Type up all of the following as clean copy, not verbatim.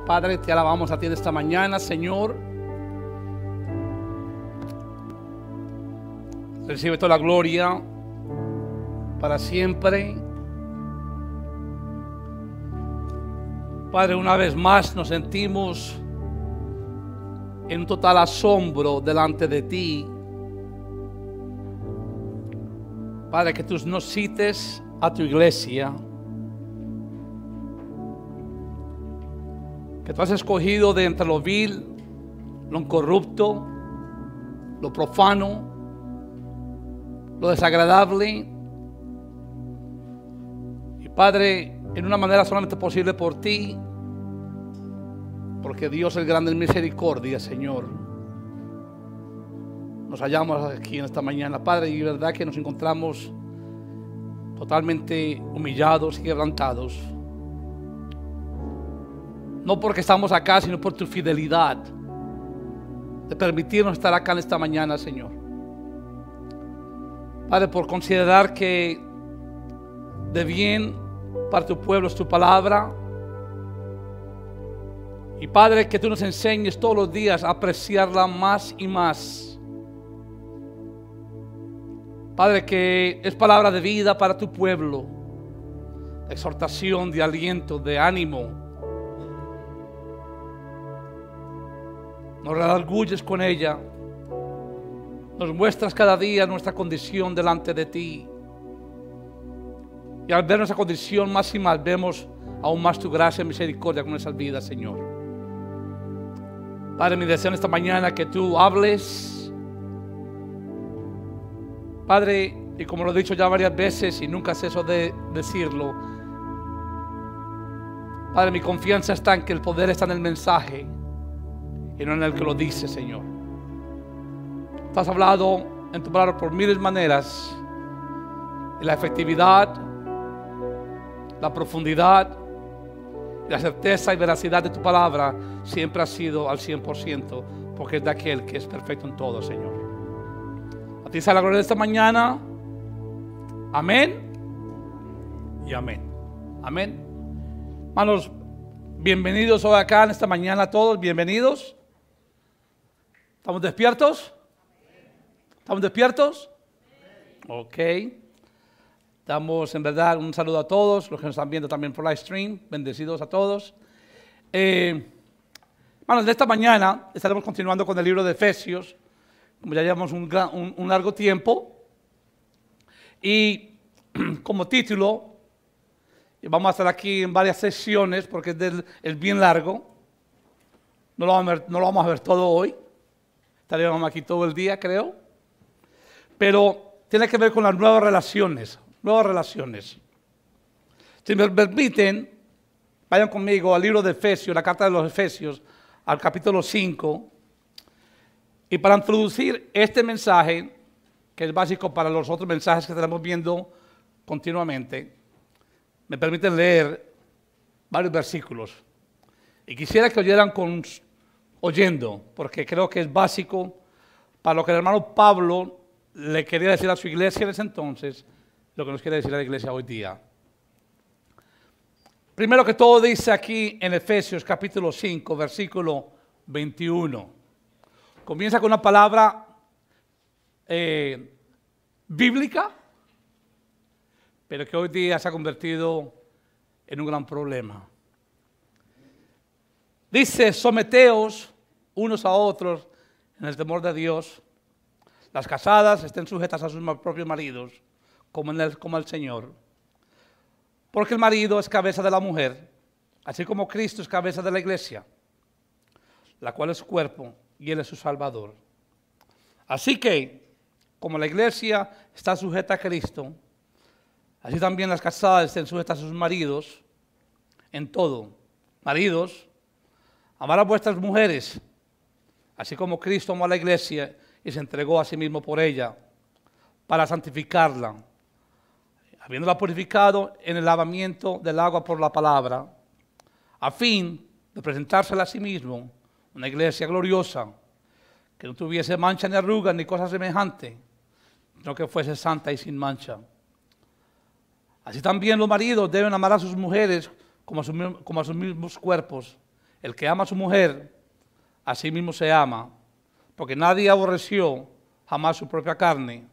Padre, te alabamos a ti en esta mañana, Señor. Recibe toda la gloria para siempre. Padre, una vez más nos sentimos en un total asombro delante de ti. Padre, que tú nos cites a tu iglesia, que tú has escogido de entre lo vil, lo incorrupto, lo profano, lo desagradable. Y Padre, en una manera solamente posible por ti, porque Dios es grande en misericordia, Señor. Nos hallamos aquí en esta mañana, Padre, y verdad que nos encontramos totalmente humillados y quebrantados. No porque estamos acá, sino por tu fidelidad de permitirnos estar acá en esta mañana, Señor. Padre, por considerar que de bien para tu pueblo es tu palabra. Y Padre, que tú nos enseñes todos los días a apreciarla más y más. Padre, que es palabra de vida para tu pueblo, de exhortación, de aliento, de ánimo. Nos redarguyes con ella. Nos muestras cada día nuestra condición delante de ti. Y al ver nuestra condición más y más, vemos aún más tu gracia y misericordia con nuestras vidas, Señor. Padre, mi deseo en esta mañana que tú hables. Padre, y como lo he dicho ya varias veces y nunca ceso de decirlo, Padre, mi confianza está en que el poder está en el mensaje y no en el que lo dice, Señor. Tú has hablado en tu palabra por miles de maneras, y la efectividad, la profundidad, la certeza y veracidad de tu palabra siempre ha sido al 100%, porque es de aquel que es perfecto en todo, Señor. A ti sea la gloria de esta mañana. Amén y amén. Amén. Hermanos, bienvenidos hoy acá en esta mañana a todos. Bienvenidos. ¿Estamos despiertos? ¿Estamos despiertos? Ok. Damos en verdad un saludo a todos los que nos están viendo también por live stream. Bendecidos a todos. Hermanos, de esta mañana estaremos continuando con el libro de Efesios, como ya llevamos un largo tiempo. Y como título, vamos a estar aquí en varias sesiones porque es bien largo. No lo vamos a ver todo hoy. Estaremos aquí todo el día, creo. Pero tiene que ver con las nuevas relaciones. Nuevas relaciones. Si me permiten, vayan conmigo al libro de Efesios, la carta de los Efesios, al capítulo 5. Y para introducir este mensaje, que es básico para los otros mensajes que estaremos viendo continuamente, me permiten leer varios versículos. Y quisiera que oyeran oyendo, porque creo que es básico para lo que el hermano Pablo le quería decir a su iglesia en ese entonces, lo que nos quiere decir a la iglesia hoy día. Primero que todo dice aquí en Efesios capítulo 5, versículo 21. Comienza con una palabra bíblica, pero que hoy día se ha convertido en un gran problema. Dice: someteos unos a otros en el temor de Dios. Las casadas estén sujetas a sus propios maridos, como al Señor. Porque el marido es cabeza de la mujer, así como Cristo es cabeza de la iglesia, la cual es su cuerpo, y Él es su Salvador. Así que, como la iglesia está sujeta a Cristo, así también las casadas estén sujetas a sus maridos en todo. Maridos, amad a vuestras mujeres, así como Cristo amó a la iglesia y se entregó a sí mismo por ella, para santificarla, habiéndola purificado en el lavamiento del agua por la palabra, a fin de presentársela a sí mismo una iglesia gloriosa, que no tuviese mancha ni arruga ni cosa semejante, sino que fuese santa y sin mancha. Así también los maridos deben amar a sus mujeres como a sus mismos cuerpos. El que ama a su mujer, a sí mismo se ama, porque nadie aborreció jamás su propia carne,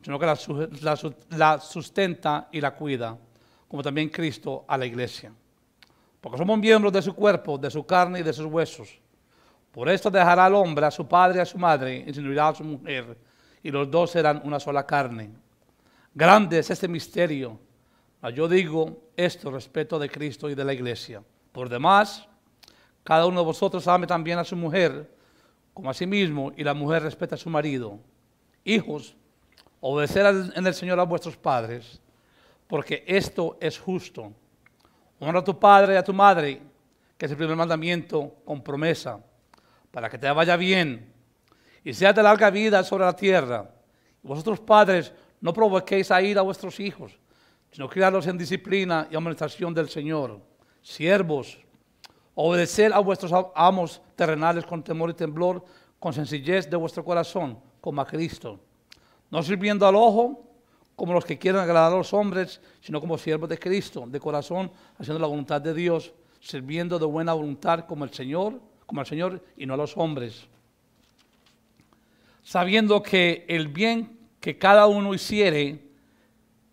sino que la sustenta y la cuida, como también Cristo a la iglesia. Porque somos miembros de su cuerpo, de su carne y de sus huesos. Por esto dejará el hombre a su padre y a su madre, y se unirá a su mujer, y los dos serán una sola carne. Grande es este misterio, mas yo digo esto respecto de Cristo y de la iglesia. Por demás, cada uno de vosotros ame también a su mujer, como a sí mismo, y la mujer respeta a su marido. Hijos, obedeced en el Señor a vuestros padres, porque esto es justo. Honra a tu padre y a tu madre, que es el primer mandamiento con promesa, para que te vaya bien y seas de larga vida sobre la tierra. Y vosotros padres, no provoquéis a ira a vuestros hijos, sino criadlos en disciplina y amonestación del Señor. Siervos, obedeced a vuestros amos terrenales con temor y temblor, con sencillez de vuestro corazón, como a Cristo. No sirviendo al ojo, como los que quieren agradar a los hombres, sino como siervos de Cristo, de corazón, haciendo la voluntad de Dios, sirviendo de buena voluntad como al Señor y no a los hombres. Sabiendo que el bien que cada uno hiciere,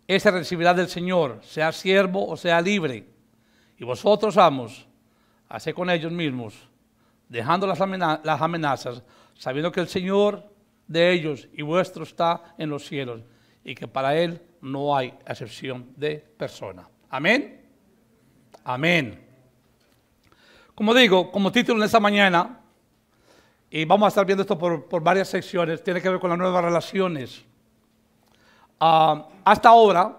ese recibirá del Señor, sea siervo o sea libre. Y vosotros, amos, haced con ellos mismos, dejando las amenazas, sabiendo que el Señor de ellos y vuestro está en los cielos, y que para Él no hay excepción de persona. Amén. Amén. Como digo, como título en esta mañana, y vamos a estar viendo esto por varias secciones, tiene que ver con las nuevas relaciones. Hasta ahora,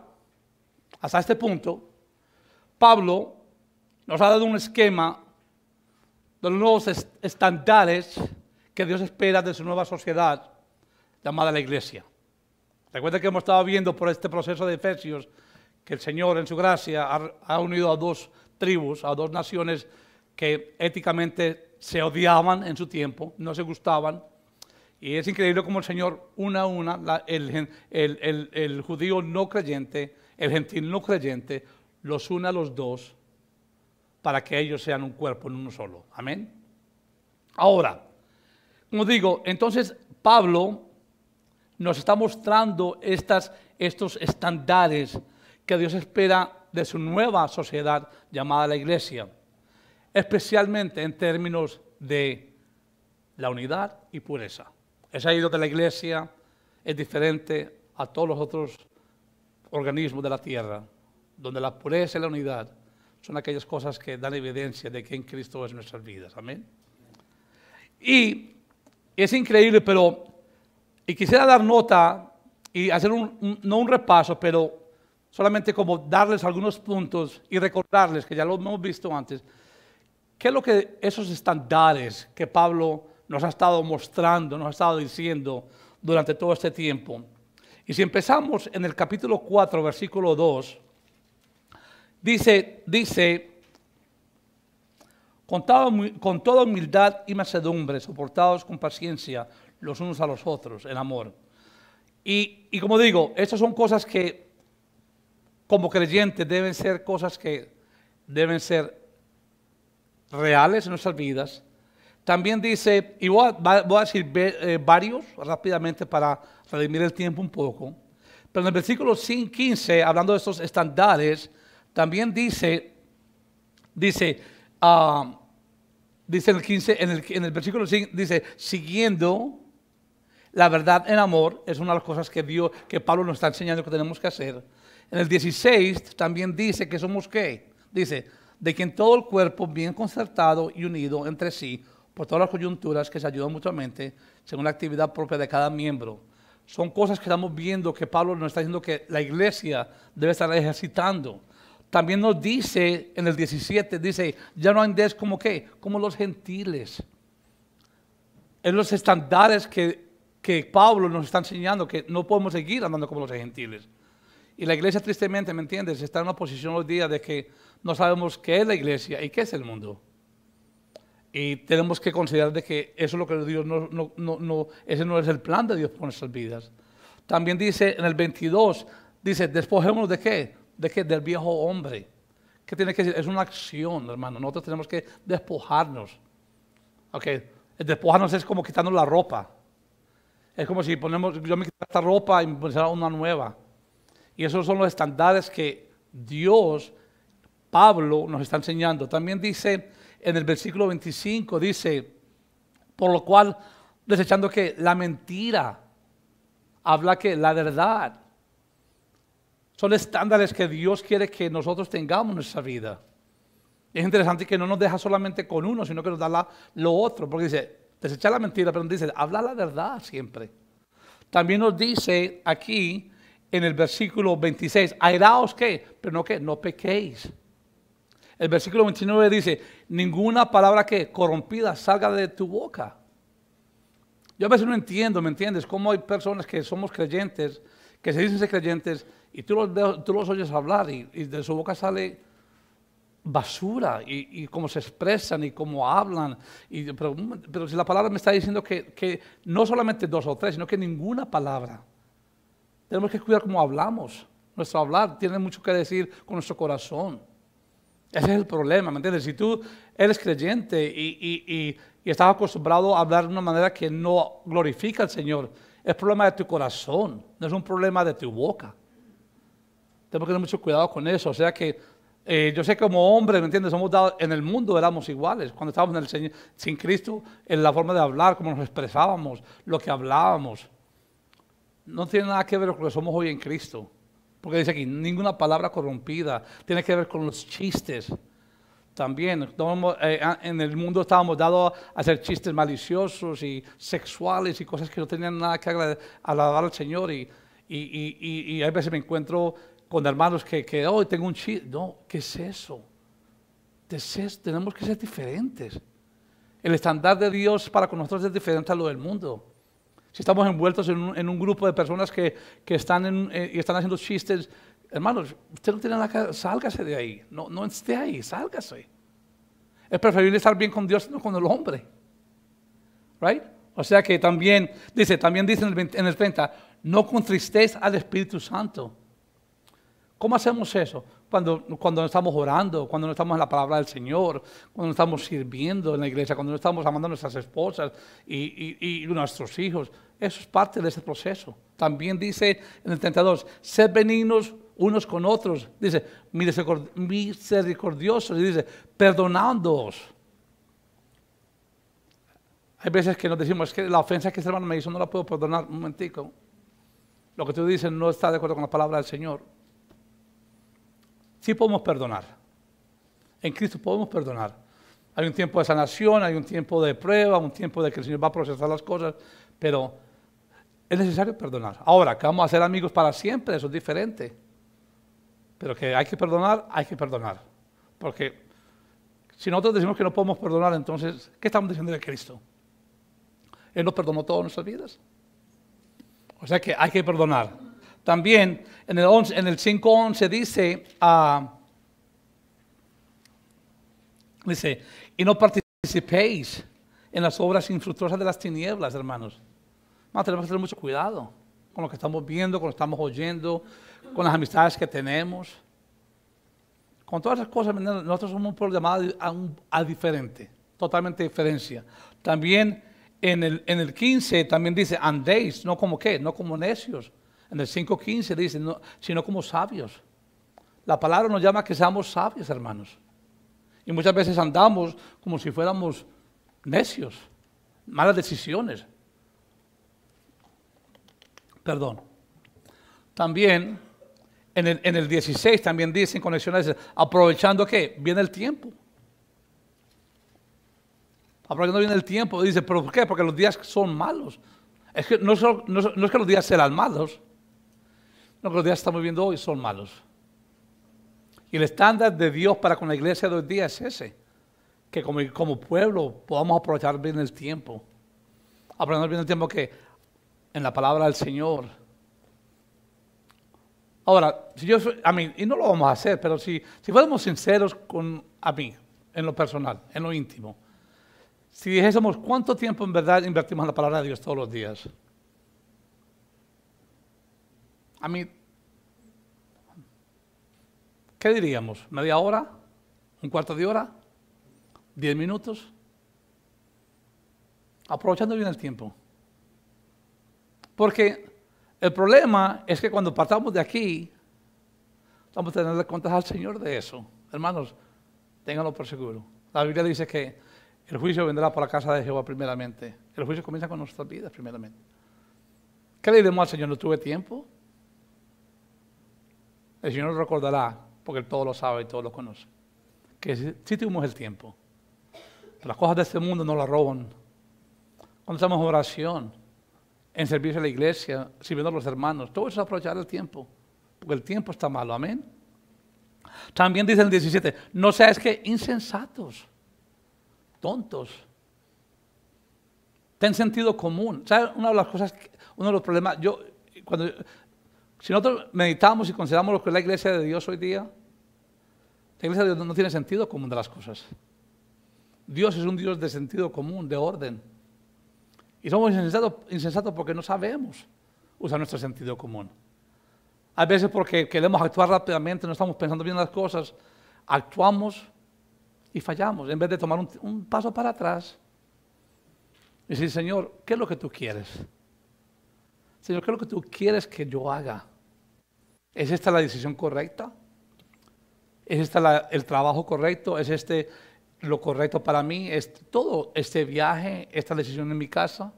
hasta este punto, Pablo nos ha dado un esquema de los nuevos estándares que Dios espera de su nueva sociedad llamada la iglesia. Recuerda que hemos estado viendo por este proceso de Efesios que el Señor en su gracia ha unido a dos tribus, a dos naciones que éticamente se odiaban en su tiempo, no se gustaban. Y es increíble cómo el Señor una a una, el judío no creyente, el gentil no creyente, los une a los dos para que ellos sean un cuerpo en uno solo. Amén. Ahora, como digo, entonces Pablo nos está mostrando estos estándares que Dios espera de su nueva sociedad llamada la iglesia, especialmente en términos de la unidad y pureza. Es ahí donde la iglesia es diferente a todos los otros organismos de la tierra, donde la pureza y la unidad son aquellas cosas que dan evidencia de que en Cristo es nuestras vidas. Amén. Y es increíble, y quisiera dar nota y hacer no un repaso, pero solamente como darles algunos puntos y recordarles, que ya lo hemos visto antes, qué es lo que esos estándares que Pablo nos ha estado mostrando, nos ha estado diciendo durante todo este tiempo. Y si empezamos en el capítulo 4, versículo 2, dice, con toda humildad y mansedumbre, soportados con paciencia los unos a los otros, en amor. Y como digo, estas son cosas que como creyentes deben ser cosas que deben ser reales en nuestras vidas. También dice, y voy a decir varios rápidamente para redimir el tiempo un poco, pero en el versículo 15, hablando de estos estándares, también dice en el 15, en el versículo 5, dice, siguiendo la verdad en amor, es una de las cosas que Pablo nos está enseñando que tenemos que hacer. En el 16 también dice que somos ¿qué? Dice, de que en todo el cuerpo bien concertado y unido entre sí, por todas las coyunturas que se ayudan mutuamente, según la actividad propia de cada miembro. Son cosas que estamos viendo que Pablo nos está diciendo que la iglesia debe estar ejercitando. También nos dice en el 17, dice, ya no andéis como ¿qué? Como los gentiles. En los estándares que Pablo nos está enseñando, que no podemos seguir andando como los gentiles. Y la iglesia, tristemente, ¿me entiendes? Está en una posición hoy día de que no sabemos qué es la iglesia y qué es el mundo. Y tenemos que considerar de que eso es lo que Dios ese no es el plan de Dios por nuestras vidas. También dice en el 22, dice, despojémonos ¿de qué? ¿De qué? Del viejo hombre, ¿Qué tiene que decir? Es una acción, hermano. Nosotros tenemos que despojarnos. Ok, el despojarnos es como quitarnos la ropa. Es como si yo me quitara esta ropa y me pusiera una nueva. Y esos son los estándares que Dios, Pablo, nos está enseñando. También dice en el versículo 25, dice, por lo cual, desechando que la mentira, habla que la verdad. Son estándares que Dios quiere que nosotros tengamos en nuestra vida. Es interesante que no nos deja solamente con uno, sino que nos da lo otro. Porque dice, desechar la mentira, pero nos dice, habla la verdad siempre. También nos dice aquí, en el versículo 26, airaos que, pero no que, no pequéis. El versículo 29 dice, ninguna palabra que corrompida salga de tu boca. Yo a veces no entiendo, ¿me entiendes? Cómo hay personas que somos creyentes, que se dicen ser creyentes, y tú los oyes hablar y de su boca sale basura y cómo se expresan y cómo hablan. Pero si la palabra me está diciendo que no solamente 2 o 3, sino que ninguna palabra. Tenemos que cuidar cómo hablamos. Nuestro hablar tiene mucho que decir con nuestro corazón. Ese es el problema, ¿me entiendes? Si tú eres creyente y estás acostumbrado a hablar de una manera que no glorifica al Señor, es problema de tu corazón, no es un problema de tu boca. Tenemos que tener mucho cuidado con eso. O sea que yo sé que como hombres, ¿me entiendes? Somos dados, en el mundo éramos iguales. Cuando estábamos en el Señor, sin Cristo, en la forma de hablar, cómo nos expresábamos, lo que hablábamos, no tiene nada que ver con lo que somos hoy en Cristo. Porque dice aquí, ninguna palabra corrompida. Tiene que ver con los chistes. También, en el mundo estábamos dados a hacer chistes maliciosos y sexuales y cosas que no tenían nada que agradar al Señor. Y a veces me encuentro con hermanos que hoy tengo un chiste. No, ¿qué es eso? Tenemos que ser diferentes. El estándar de Dios para con nosotros es diferente a lo del mundo. Si estamos envueltos en un grupo de personas que están y están haciendo chistes, hermanos, usted no tiene nada que, sálgase de ahí, no esté ahí, sálgase. Es preferible estar bien con Dios, no con el hombre. Right? O sea que también dice en el 30, no contristéis al Espíritu Santo. ¿Cómo hacemos eso? Cuando no estamos orando, cuando no estamos en la palabra del Señor, cuando no estamos sirviendo en la iglesia, cuando no estamos amando a nuestras esposas y nuestros hijos. Eso es parte de ese proceso. También dice en el 32, sed benignos unos con otros. Dice, misericordiosos. Y dice, perdonándoos. Hay veces que nos decimos, es que la ofensa que este hermano me hizo no la puedo perdonar. Un momentico. Lo que tú dices no está de acuerdo con la palabra del Señor. Sí podemos perdonar. En Cristo podemos perdonar. Hay un tiempo de sanación, hay un tiempo de prueba, un tiempo de que el Señor va a procesar las cosas, pero es necesario perdonar. Ahora, que vamos a ser amigos para siempre, eso es diferente. Pero que hay que perdonar, hay que perdonar. Porque si nosotros decimos que no podemos perdonar, entonces, ¿qué estamos diciendo de Cristo? Él nos perdonó todas nuestras vidas. O sea que hay que perdonar. También en el 5:11 dice, y no participéis en las obras infructuosas de las tinieblas, hermanos. Tenemos que tener mucho cuidado con lo que estamos viendo, con lo que estamos oyendo, con las amistades que tenemos. Con todas esas cosas, nosotros somos un pueblo llamado a diferente, totalmente diferencia. También en el 15 también dice, andéis, no como qué, no como necios. En el 5:15 dice, no, sino como sabios. La palabra nos llama a que seamos sabios, hermanos. Y muchas veces andamos como si fuéramos necios, malas decisiones. Perdón. También en el 16 también dice en conexión a eso, aprovechando que viene el tiempo. Aprovechando bien el tiempo, dice, ¿pero por qué? Porque los días son malos. Es que no es que los días serán malos, no, que los días que estamos viviendo hoy son malos. Y el estándar de Dios para con la iglesia de hoy día es ese, que como pueblo podamos aprovechar bien el tiempo. Aprovechar bien el tiempo que en la palabra del Señor. Ahora, y no lo vamos a hacer, pero si fuéramos sinceros a mí, en lo personal, en lo íntimo, si dijésemos cuánto tiempo en verdad invertimos en la palabra de Dios todos los días. ¿Qué diríamos? ¿Media hora? ¿Un cuarto de hora? ¿10 minutos? Aprovechando bien el tiempo. Porque el problema es que cuando partamos de aquí, vamos a tenerle cuentas al Señor de eso. Hermanos, ténganlo por seguro. La Biblia dice que el juicio vendrá por la casa de Jehová primeramente. El juicio comienza con nuestras vidas primeramente. ¿Qué le diremos al Señor? ¿No tuve tiempo? El Señor nos recordará, porque Él todo lo sabe y todo lo conoce, que sí tuvimos el tiempo. Las cosas de este mundo nos las roban. Cuando estamos en oración, en servicio a la iglesia, sirviendo a los hermanos, todo eso es aprovechar el tiempo, porque el tiempo está malo, amén. También dice en el 17, no seáis que insensatos, tontos. Ten sentido común. ¿Sabes? Una de las cosas, uno de los problemas, si nosotros meditamos y consideramos lo que es la iglesia de Dios hoy día, la iglesia de Dios no tiene sentido común de las cosas. Dios es un Dios de sentido común, de orden. Y somos insensatos porque no sabemos usar nuestro sentido común. A veces porque queremos actuar rápidamente, no estamos pensando bien las cosas, actuamos y fallamos en vez de tomar un paso para atrás. Y decir, Señor, ¿qué es lo que tú quieres? Señor, ¿qué es lo que tú quieres que yo haga? ¿Es esta la decisión correcta? ¿Es esta el trabajo correcto? ¿Es este lo correcto para mí? ¿Es todo este viaje, esta decisión en mi casa?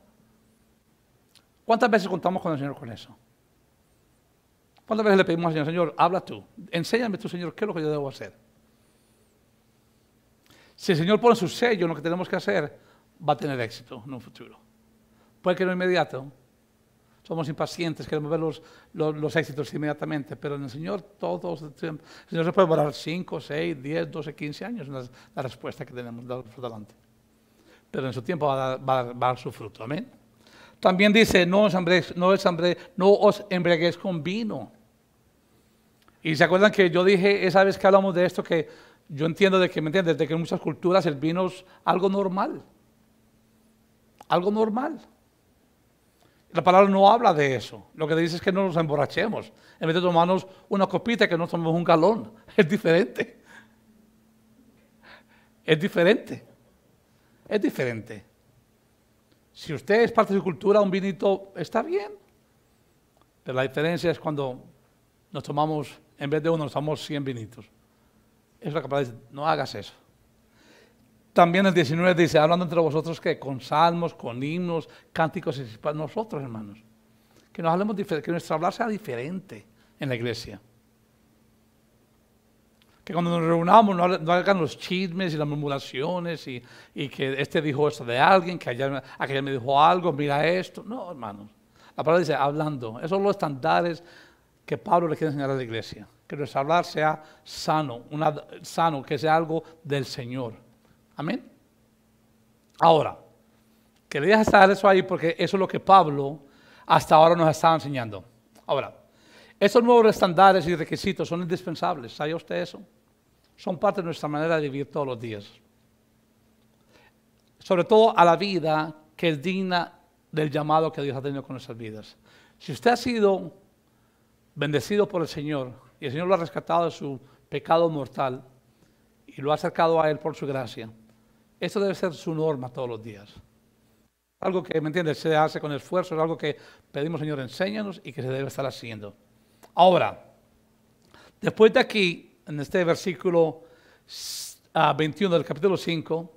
¿Cuántas veces contamos con el Señor con eso? ¿Cuántas veces le pedimos al Señor, Señor, habla tú, enséñame tú, Señor, qué es lo que yo debo hacer? Si el Señor pone su sello en lo que tenemos que hacer, va a tener éxito en un futuro. Puede que no inmediato, somos impacientes, queremos ver los éxitos inmediatamente, pero en el Señor todos el tiempo. El Señor se puede demorar 5, 6, 10, 12, 15 años en la respuesta que tenemos por delante. Pero en su tiempo va a dar su fruto, amén. También dice, no os embriaguéis con vino. Y se acuerdan que yo dije esa vez que hablamos de esto, que yo entiendo de que, ¿me entiendes? De que en muchas culturas el vino es algo normal. Algo normal. La palabra no habla de eso. Lo que dice es que no nos emborrachemos. En vez de tomarnos una copita, que no tomemos un galón. Es diferente. Es diferente. Es diferente. Si usted es parte de su cultura, un vinito está bien. Pero la diferencia es cuando nos tomamos, en vez de uno, nos tomamos 100 vinitos. Eso es lo que la palabra dice, no hagas eso. También el 19 dice, hablando entre vosotros que con salmos, con himnos, cánticos, para nosotros, hermanos. Que nos hablemos diferente, que nuestro hablar sea diferente en la iglesia. Que cuando nos reunamos no hagan los chismes y las murmuraciones y que este dijo esto de alguien, que aquella me dijo algo, mira esto. No, hermanos. La palabra dice, hablando. Esos son los estándares que Pablo le quiere enseñar a la iglesia. Que nuestro hablar sea sano, que sea algo del Señor. Amén. Ahora, quería estar eso ahí porque eso es lo que Pablo hasta ahora nos está enseñando. Ahora, estos nuevos estándares y requisitos son indispensables. ¿Sabe usted eso? Son parte de nuestra manera de vivir todos los días. Sobre todo a la vida que es digna del llamado que Dios ha tenido con nuestras vidas. Si usted ha sido bendecido por el Señor y el Señor lo ha rescatado de su pecado mortal y lo ha acercado a Él por su gracia, esto debe ser su norma todos los días. Algo que, ¿me entiendes?, se hace con esfuerzo, es algo que pedimos, Señor, enséñanos y que se debe estar haciendo. Ahora, después de aquí, en este versículo 21 del capítulo 5,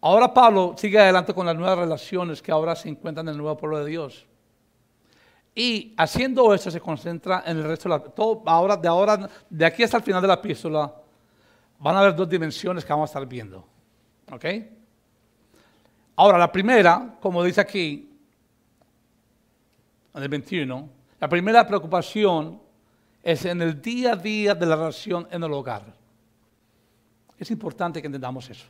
ahora Pablo sigue adelante con las nuevas relaciones que ahora se encuentran en el nuevo pueblo de Dios. Y haciendo esto se concentra en el resto de aquí hasta el final de la epístola, van a haber dos dimensiones que vamos a estar viendo. ¿Ok? Ahora, la primera, como dice aquí, en el 21, la primera preocupación es en el día a día de la relación en el hogar. Es importante que entendamos eso.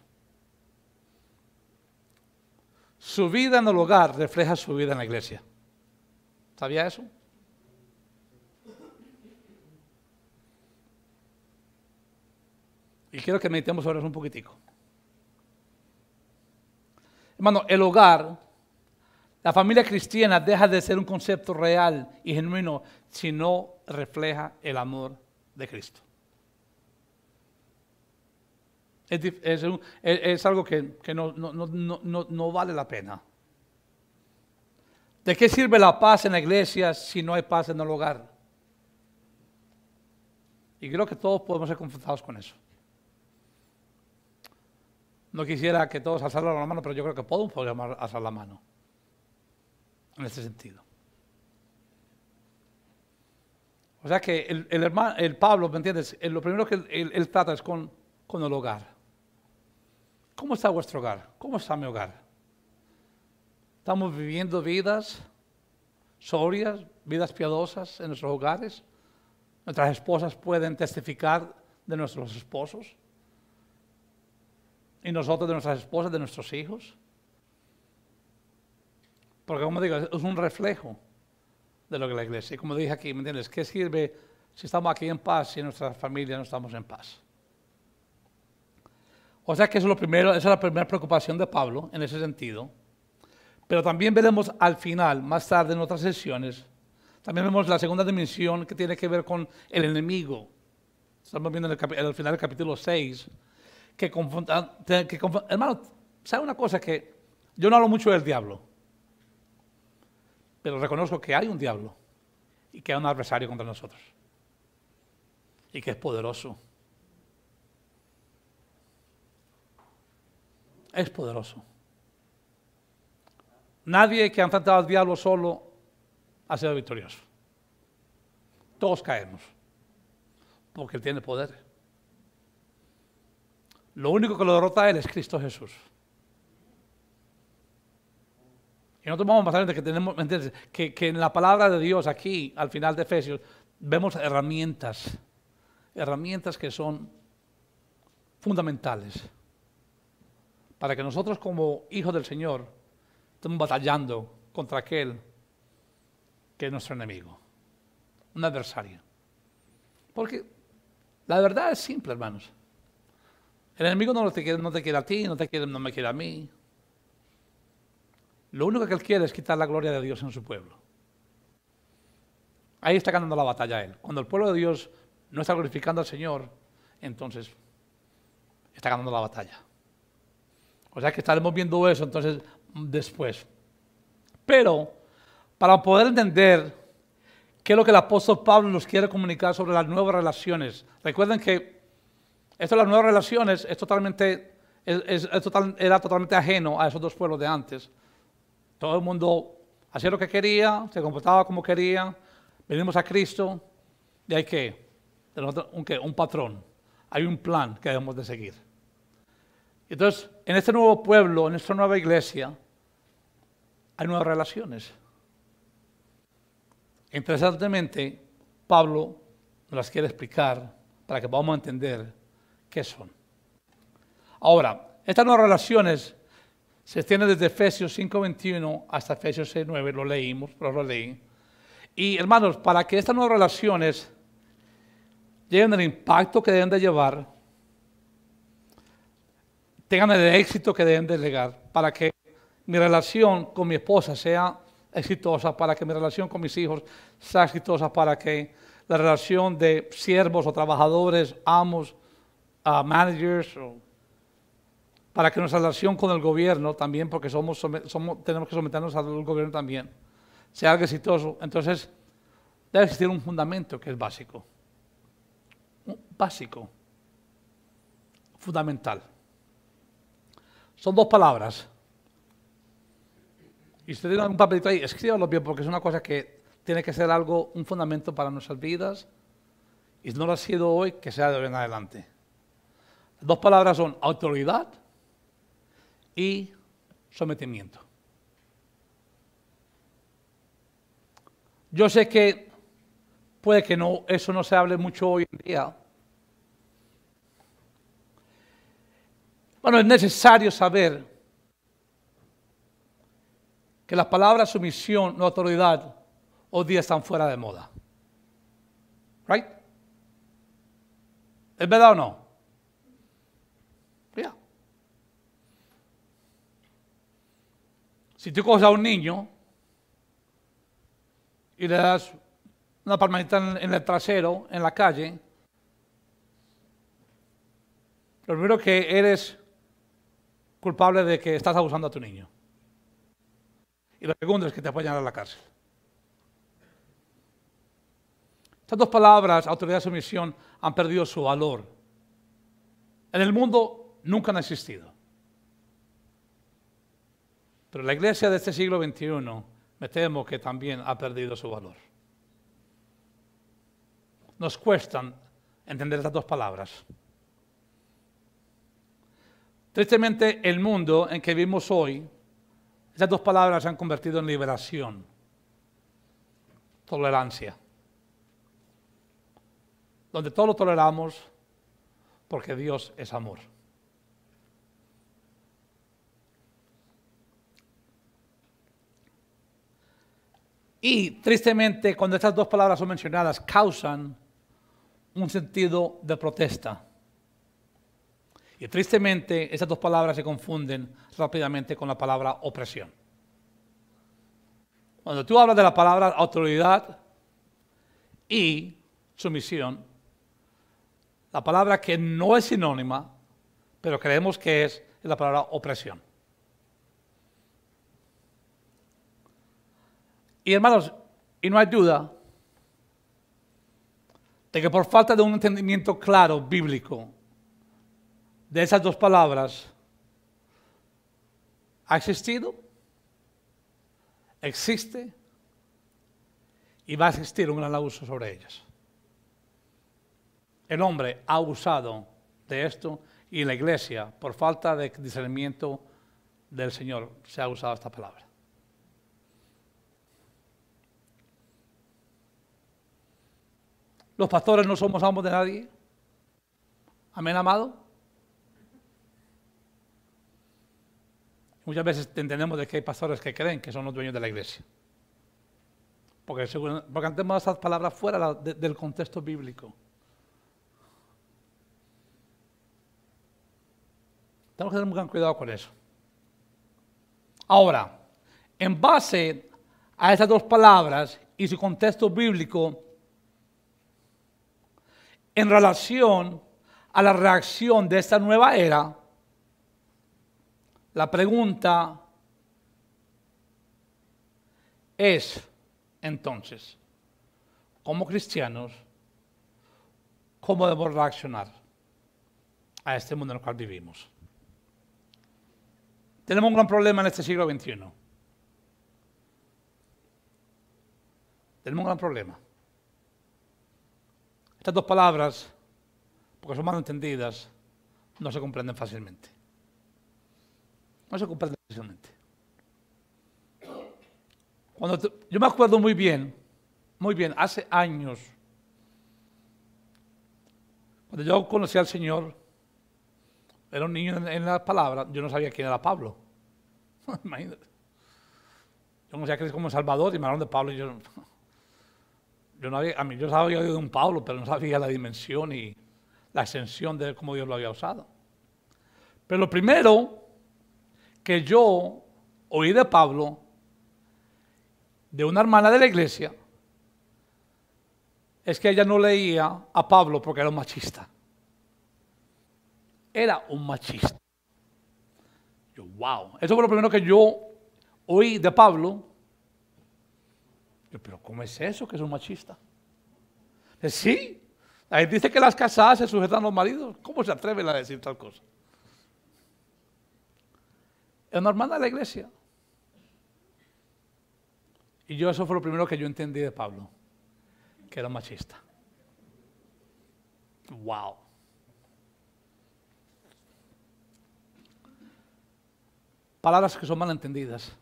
Su vida en el hogar refleja su vida en la iglesia. ¿Sabía eso? Y quiero que meditemos sobre eso un poquitico. Hermano, el hogar, la familia cristiana deja de ser un concepto real y genuino si no refleja el amor de Cristo. Es algo que no vale la pena. ¿De qué sirve la paz en la iglesia si no hay paz en el hogar? Y creo que todos podemos ser confrontados con eso. No quisiera que todos alzaran la mano, pero yo creo que podemos alzar la mano en este sentido. O sea que el Pablo, ¿me entiendes? Lo primero que él trata es con el hogar. ¿Cómo está vuestro hogar? ¿Cómo está mi hogar? ¿Estamos viviendo vidas sobrias, vidas piadosas en nuestros hogares? ¿Nuestras esposas pueden testificar de nuestros esposos? ¿Y nosotros de nuestras esposas, de nuestros hijos? Porque como digo, es un reflejo de lo que la iglesia. Y como dije aquí, ¿me entiendes? ¿Qué sirve si estamos aquí en paz si en nuestra familia no estamos en paz? O sea que eso es lo primero, esa es la primera preocupación de Pablo en ese sentido. Pero también veremos al final, más tarde en otras sesiones, también vemos la segunda dimensión que tiene que ver con el enemigo. Estamos viendo al final del capítulo 6, que confronta, hermano, ¿sabe una cosa? Que yo no hablo mucho del diablo, pero reconozco que hay un diablo y que hay un adversario contra nosotros y que es poderoso. Es poderoso. Nadie que ha enfrentado al diablo solo ha sido victorioso. Todos caemos, porque él tiene poder. Lo único que lo derrota a él es Cristo Jesús. Y nosotros vamos a pasar de que tenemos, ¿me entiendes? Que en la palabra de Dios aquí, al final de Efesios, vemos herramientas que son fundamentales para que nosotros como hijos del Señor estemos batallando contra aquel que es nuestro enemigo, un adversario. Porque la verdad es simple, hermanos. El enemigo no te quiere a ti, no me quiere a mí. Lo único que él quiere es quitar la gloria de Dios en su pueblo. Ahí está ganando la batalla él. Cuando el pueblo de Dios no está glorificando al Señor, entonces está ganando la batalla. O sea que estaremos viendo eso entonces después. Pero para poder entender qué es lo que el apóstol Pablo nos quiere comunicar sobre las nuevas relaciones. Recuerden que esto de las nuevas relaciones era totalmente ajeno a esos dos pueblos de antes. Todo el mundo hacía lo que quería, se comportaba como quería. Venimos a Cristo y hay que, un patrón, hay un plan que debemos de seguir. Entonces, en este nuevo pueblo, en esta nueva iglesia, hay nuevas relaciones. Interesantemente, Pablo nos las quiere explicar para que podamos entender qué son. Ahora, estas nuevas relaciones se extienden desde Efesios 5:21 hasta Efesios 6:9, lo leímos, pero lo leí. Y hermanos, para que estas nuevas relaciones lleguen al impacto que deben de llevar, tengan el éxito que deben de llegar, para que mi relación con mi esposa sea exitosa, para que mi relación con mis hijos sea exitosa, para que la relación de siervos o trabajadores, amos, managers, para que nuestra relación con el gobierno también, porque tenemos que someternos al gobierno también, sea algo exitoso. Entonces, debe existir un fundamento que es básico. Básico. Fundamental. Son dos palabras. Y si usted tiene un papelito ahí, escríbalo bien, porque es una cosa que tiene que ser un fundamento para nuestras vidas. Y si no lo ha sido hoy, que sea de hoy en adelante. Las dos palabras son autoridad y sometimiento. Yo sé que puede que eso no se hable mucho hoy en día. Bueno, es necesario saber que las palabras sumisión, no autoridad, hoy día están fuera de moda. ¿Right? ¿Es verdad o no? Yeah. Si tú coges a un niño y le das una palmadita en el trasero, en la calle, Lo primero que eres culpable de que estás abusando a tu niño. Y lo segundo es que te pueden llevar a la cárcel. Estas dos palabras, autoridad y sumisión, han perdido su valor. En el mundo nunca han existido. Pero la iglesia de este siglo XXI, me temo que también ha perdido su valor. Nos cuestan entender estas dos palabras. Tristemente, el mundo en que vivimos hoy, esas dos palabras se han convertido en liberación, tolerancia, donde todo lo toleramos porque Dios es amor. Y tristemente, cuando estas dos palabras son mencionadas, causan un sentido de protesta. Y tristemente, esas dos palabras se confunden rápidamente con la palabra opresión. Cuando tú hablas de la palabra autoridad y sumisión, la palabra que no es sinónima, pero creemos que es la palabra opresión. Y hermanos, y no hay duda de que por falta de un entendimiento claro, bíblico, de esas dos palabras, ha existido, existe y va a existir un gran abuso sobre ellas. El hombre ha abusado de esto y la iglesia, por falta de discernimiento del Señor, se ha usado esta palabra. Los pastores no somos amos de nadie. Amén, amado. Muchas veces entendemos de que hay pastores que creen que son los dueños de la iglesia. Porque entendemos esas palabras fuera del contexto bíblico. Tenemos que tener un gran cuidado con eso. Ahora, en base a esas dos palabras y su contexto bíblico, en relación a la reacción de esta nueva era, la pregunta es, entonces, como cristianos, ¿cómo debemos reaccionar a este mundo en el cual vivimos? Tenemos un gran problema en este siglo XXI. Tenemos un gran problema. Estas dos palabras, porque son mal entendidas, no se comprenden fácilmente. No se comprenden fácilmente. Yo me acuerdo muy bien, hace años, cuando yo conocí al Señor, era un niño en la palabra, yo no sabía quién era Pablo. Imagínate. Yo no sabía que era como Salvador y me hablaron de Pablo y yo sabía de un Pablo, pero no sabía la dimensión y la extensión de cómo Dios lo había usado. Pero lo primero que yo oí de Pablo, de una hermana de la iglesia, es que ella no leía a Pablo porque era un machista. Era un machista. Yo, wow. Eso fue lo primero que yo oí de Pablo. Yo, pero ¿cómo es eso que es un machista? Sí. Ahí dice que las casadas se sujetan a los maridos. ¿Cómo se atreven a decir tal cosa? Es una hermana de la iglesia. Y yo eso fue lo primero que yo entendí de Pablo, que era machista. Wow. Palabras que son mal entendidas,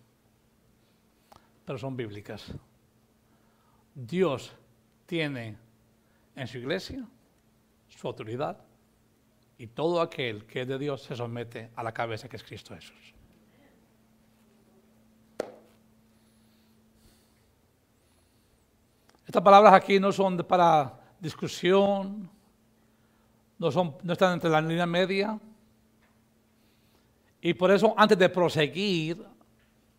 pero son bíblicas. Dios tiene en su iglesia su autoridad y todo aquel que es de Dios se somete a la cabeza que es Cristo Jesús. Estas palabras aquí no son para discusión, no están entre la línea media. Y por eso, antes de proseguir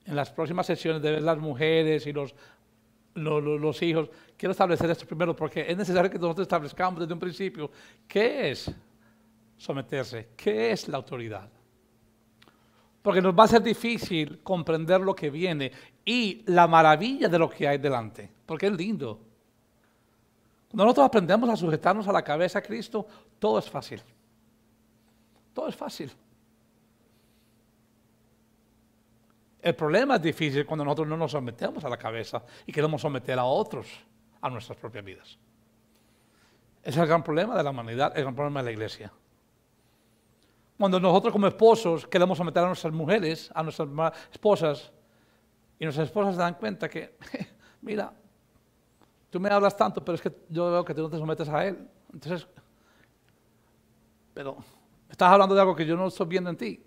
en las próximas sesiones de ver las mujeres y los hijos, quiero establecer esto primero porque es necesario que nosotros establezcamos desde un principio qué es someterse. ¿Qué es la autoridad? Porque nos va a ser difícil comprender lo que viene y la maravilla de lo que hay delante, porque es lindo. Cuando nosotros aprendemos a sujetarnos a la cabeza de Cristo, todo es fácil. Todo es fácil. El problema es difícil cuando nosotros no nos sometemos a la cabeza y queremos someter a otros a nuestras propias vidas. Ese es el gran problema de la humanidad, el gran problema de la iglesia. Cuando nosotros como esposos queremos someter a nuestras mujeres, a nuestras esposas, y nuestras esposas se dan cuenta que, mira, tú me hablas tanto, pero es que yo veo que tú no te sometes a él. Entonces, pero estás hablando de algo que yo no estoy viendo en ti.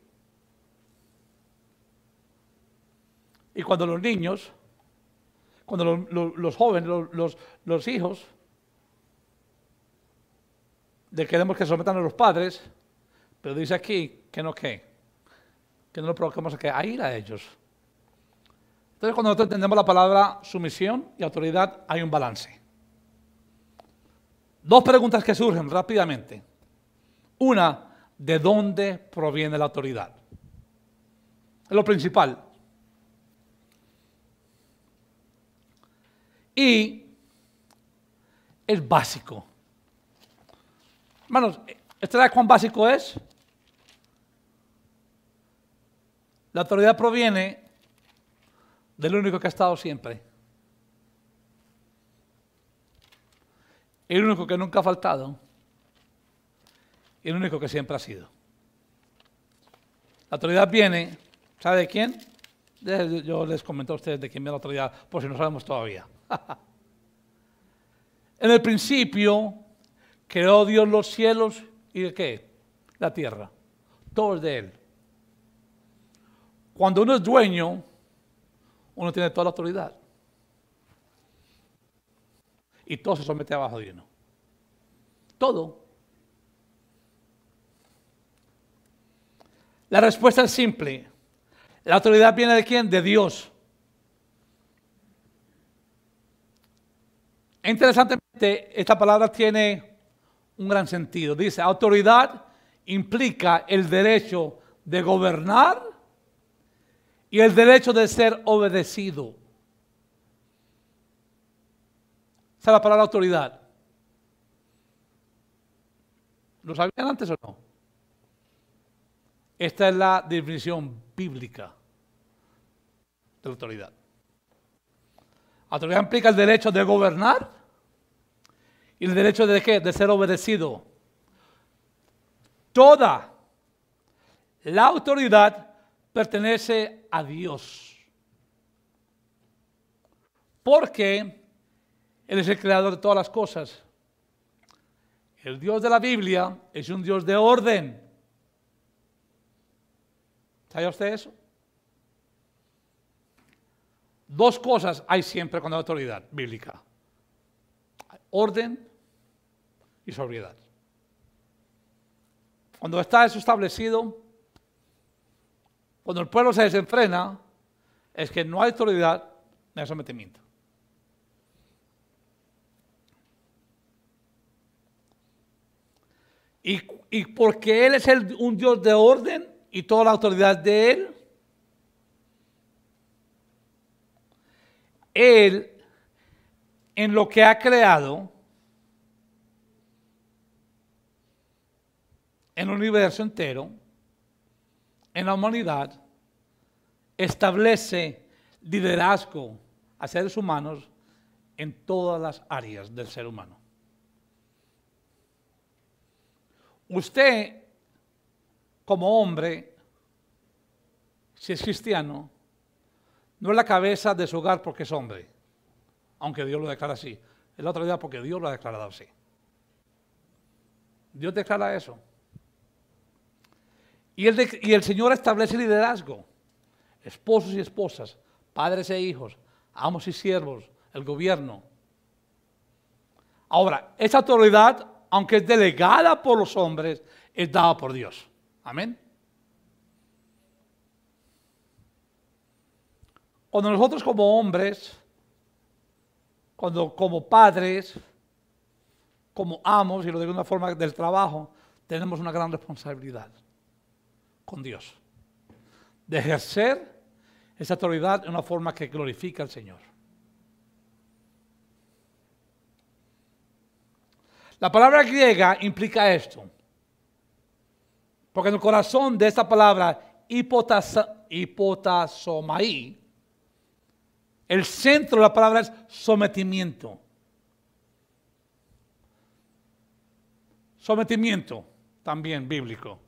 Y cuando los niños, cuando los jóvenes, los hijos, queremos que se sometan a los padres, pero dice aquí que no lo provoquemos a ir a ellos. Entonces, cuando nosotros entendemos la palabra sumisión y autoridad, hay un balance. Dos preguntas que surgen rápidamente. Una, ¿de dónde proviene la autoridad? Es lo principal. Y es básico. Hermanos, ¿sabes cuán básico es? La autoridad proviene del único que ha estado siempre. El único que nunca ha faltado. Y el único que siempre ha sido. La autoridad viene, ¿sabe de quién? Yo les comento a ustedes de quién viene la autoridad, por si no sabemos todavía. En el principio creó Dios los cielos y ¿de qué? La tierra. Todo es de Él. Cuando uno es dueño, uno tiene toda la autoridad. Y todo se somete abajo de uno. Todo. La respuesta es simple. La autoridad viene de quién? De Dios. Interesantemente, esta palabra tiene un gran sentido. Dice, autoridad implica el derecho de gobernar y el derecho de ser obedecido. Esa es la palabra autoridad. ¿Lo sabían antes o no? Esta es la definición bíblica de la autoridad. Autoridad implica el derecho de gobernar y el derecho de ¿qué? De ser obedecido. Toda la autoridad pertenece a Dios. Porque Él es el creador de todas las cosas. El Dios de la Biblia es un Dios de orden. ¿Sabe usted eso? Dos cosas hay siempre cuando hay autoridad bíblica. Orden y sobriedad. Cuando está eso establecido, cuando el pueblo se desenfrena, es que no hay autoridad ni hay sometimiento. Y porque Él es un Dios de orden y toda la autoridad de Él, en lo que ha creado, en el universo entero, en la humanidad, establece liderazgo a seres humanos en todas las áreas del ser humano. Usted, como hombre, si es cristiano, no es la cabeza de su hogar porque es hombre, aunque Dios lo declara así. Es la autoridad porque Dios lo ha declarado así. Dios declara eso. Y el Señor establece liderazgo. Esposos y esposas, padres e hijos, amos y siervos, el gobierno. Ahora, esa autoridad, aunque es delegada por los hombres, es dada por Dios. Amén. Cuando nosotros como hombres, como padres, como amos, y lo digo de una forma del trabajo, tenemos una gran responsabilidad con Dios de ejercer esa autoridad de una forma que glorifica al Señor. La palabra griega implica esto, porque en el corazón de esta palabra hipotasomai, el centro de la palabra es sometimiento. Sometimiento, también bíblico.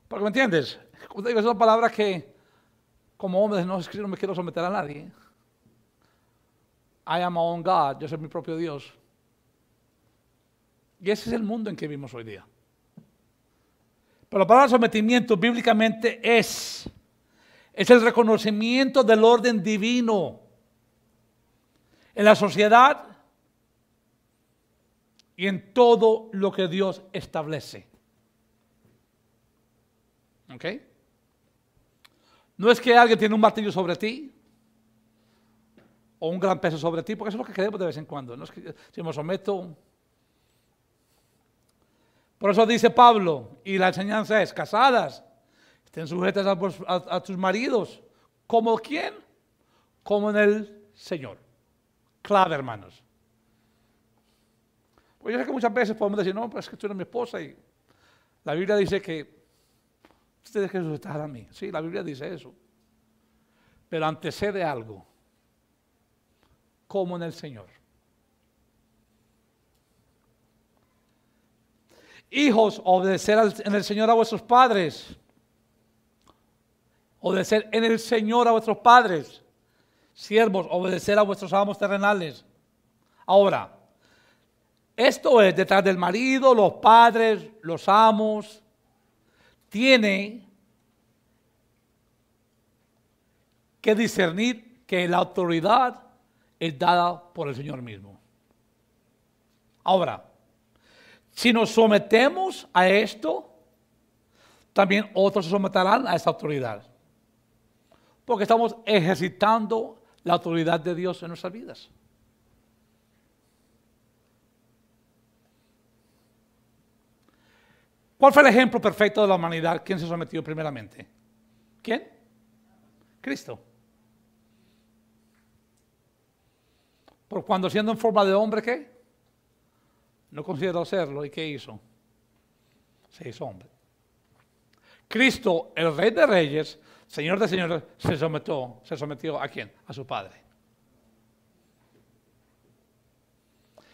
Porque, ¿me entiendes? Como te digo, es una palabra que, como hombre, no me quiero someter a nadie. I am my own God, yo soy mi propio Dios. Y ese es el mundo en que vivimos hoy día. Pero la palabra sometimiento bíblicamente es el reconocimiento del orden divino en la sociedad y en todo lo que Dios establece. ¿Ok? No es que alguien tiene un martillo sobre ti o un gran peso sobre ti, porque eso es lo que creemos de vez en cuando. No es que si me someto. Por eso dice Pablo, y la enseñanza es: casadas, estén sujetas a tus maridos. ¿Como quién? Como en el Señor. Clave, hermanos. Pues yo sé que muchas veces podemos decir, no, pues es que tú eres mi esposa y la Biblia dice que ustedes que sujetar a mí. Sí, la Biblia dice eso. Pero antecede algo. Como en el Señor. Hijos, obedecer en el Señor a vuestros padres. Obedecer en el Señor a vuestros padres. Siervos, obedecer a vuestros amos terrenales. Ahora, esto es detrás del marido, los padres, los amos. Tiene que discernir que la autoridad es dada por el Señor mismo. Ahora, si nos sometemos a esto, también otros se someterán a esta autoridad. Porque estamos ejercitando la autoridad de Dios en nuestras vidas. ¿Cuál fue el ejemplo perfecto de la humanidad? ¿Quién se sometió primeramente? ¿Quién? Cristo. Por cuando siendo en forma de hombre, ¿qué? No consideró serlo. ¿Y qué hizo? Se hizo hombre. Cristo, el Rey de Reyes, Señor de Señores, se sometió ¿a quién? A su Padre.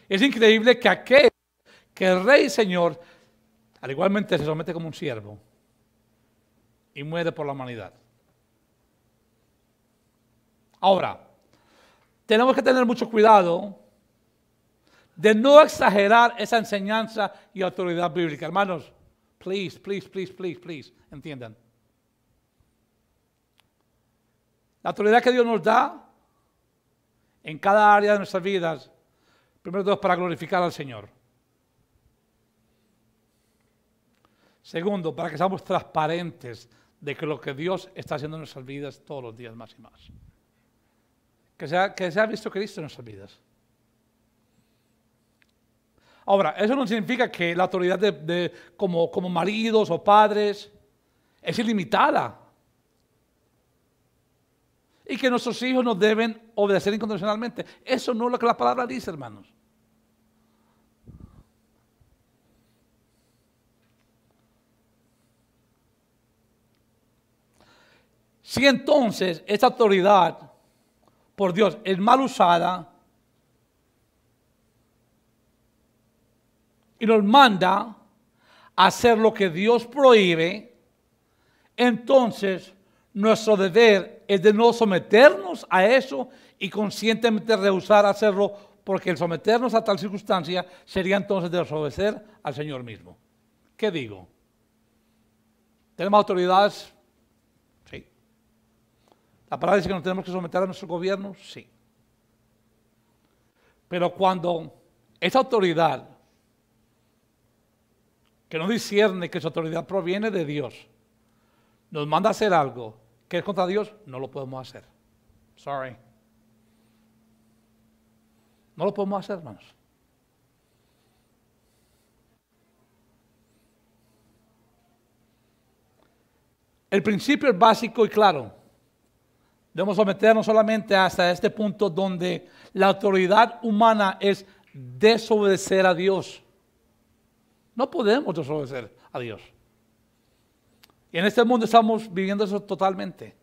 Es increíble que el Rey y Señor, al igualmente se somete como un siervo y muere por la humanidad. Ahora, tenemos que tener mucho cuidado de no exagerar esa enseñanza y autoridad bíblica. Hermanos, please, entiendan. La autoridad que Dios nos da en cada área de nuestras vidas, primero de todo, es para glorificar al Señor. Segundo, para que seamos transparentes de que lo que Dios está haciendo en nuestras vidas todos los días más y más. Que se ha visto Cristo en nuestras vidas. Ahora, eso no significa que la autoridad como maridos o padres es ilimitada. Y que nuestros hijos nos deben obedecer incondicionalmente. Eso no es lo que la palabra dice, hermanos. Si entonces esta autoridad por Dios es mal usada y nos manda a hacer lo que Dios prohíbe, entonces nuestro deber es de no someternos a eso y conscientemente rehusar hacerlo, porque el someternos a tal circunstancia sería entonces desobedecer al Señor mismo. ¿Qué digo? ¿Tenemos autoridades? Sí. ¿La palabra dice que nos tenemos que someter a nuestro gobierno? Sí. Pero cuando esa autoridad, que no discierne que su autoridad proviene de Dios, nos manda a hacer algo que es contra Dios, no lo podemos hacer. Sorry. No lo podemos hacer, hermanos. El principio es básico y claro. Debemos someternos solamente hasta este punto donde la autoridad humana es desobedecer a Dios. No podemos desobedecer a Dios. Y en este mundo estamos viviendo eso totalmente.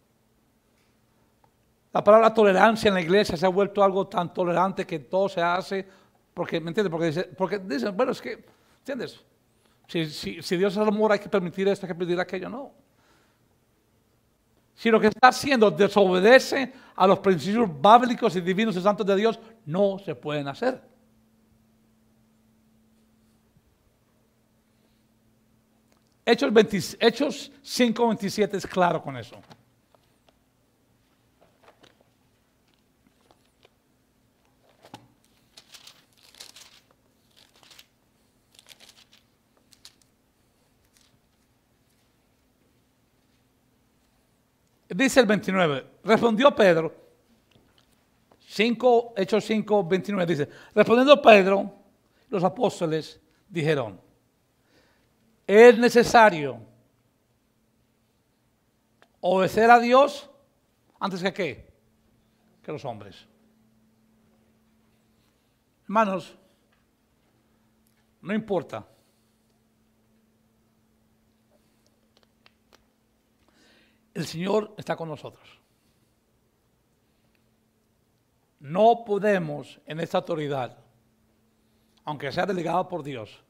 La palabra tolerancia en la iglesia se ha vuelto algo tan tolerante que todo se hace, porque, ¿me entiendes? Porque dicen, bueno, es que, ¿entiendes? Si Dios es el amor, hay que permitir esto, hay que permitir aquello, no. Si lo que está haciendo desobedece a los principios bíblicos y divinos y santos de Dios, no se pueden hacer. Hechos 5:27 es claro con eso. Dice el 29, respondió Pedro, Hechos 5:29 dice, respondiendo Pedro, los apóstoles dijeron, es necesario obedecer a Dios antes que ¿qué? Que los hombres. Hermanos, no importa. El Señor está con nosotros. No podemos en esta autoridad, aunque sea delegada por Dios,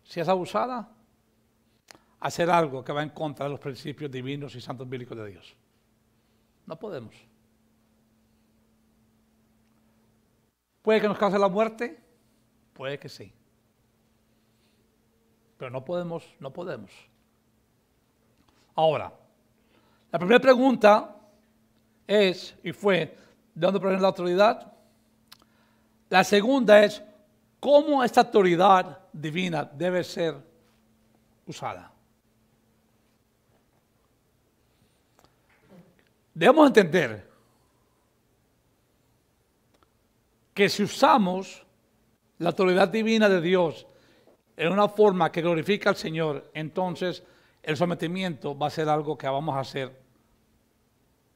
si es abusada, hacer algo que va en contra de los principios divinos y santos bíblicos de Dios. No podemos. ¿Puede que nos cause la muerte? Puede que sí. Pero no podemos. Ahora, la primera pregunta es, y fue, ¿de dónde proviene la autoridad? La segunda es, ¿cómo esta autoridad divina debe ser usada? Debemos entender que si usamos la autoridad divina de Dios en una forma que glorifica al Señor, entonces el sometimiento va a ser algo que vamos a hacer